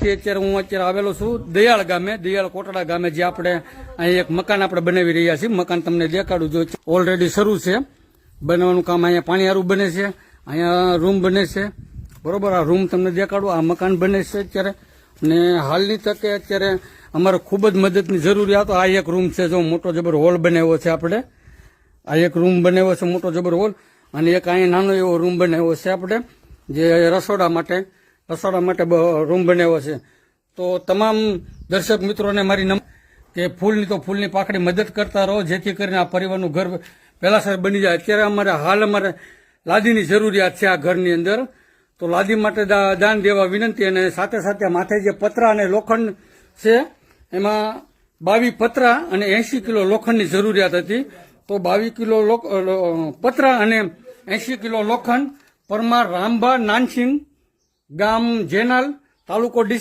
અત્યારે હું આવેલો છું દયાળ ગામે, દયાળ કોટડા ગામે, જે આપણે અહીં એક મકાન આપણે બનાવી રહ્યા છીએ. મકાન તમને દેખાડું, જો ઓલરેડી શરૂ છે બનાવવાનું કામ. અહીંયા પાણીયારું બને છે, અહીંયા રૂમ બને છે, બરોબર. આ રૂમ તમને દેખાડું, આ મકાન બને છે અત્યારે. ને હાલની તકે અત્યારે અમારે ખૂબ જ મદદની જરૂરિયાત. આ એક રૂમ છે, જો મોટો જબર હોલ બનાવ્યો છે આપણે. આ એક રૂમ બનાવ્યો છે, મોટો જબર હોલ. અને એક અહીંયા નાનો એવો રૂમ બનાવ્યો છે આપણે, જે રસોડા માટે રૂમ બનાવ્યો છે. તો તમામ દર્શક મિત્રોને મારી કે ફૂલની પાકડી મદદ કરતા રહો, જેથી કરીને આ પરિવારનું ઘર પહેલાસર બની જાય. અત્યારે અમારે લાદીની જરૂરિયાત છે આ ઘરની અંદર. તો લાદી માટે દાન દેવા વિનંતી. અને સાથે સાથે માથે જે પતરા અને લોખંડ છે, એમાં 22 પતરા અને 80 કિલો લોખંડની જરૂરિયાત હતી. તો 22 કિલો પતરા અને 80 કિલો લોખંડ પરમાર રામભા નાનસિંગ, ગામ જેનાલ, તાલુકો ડીસા.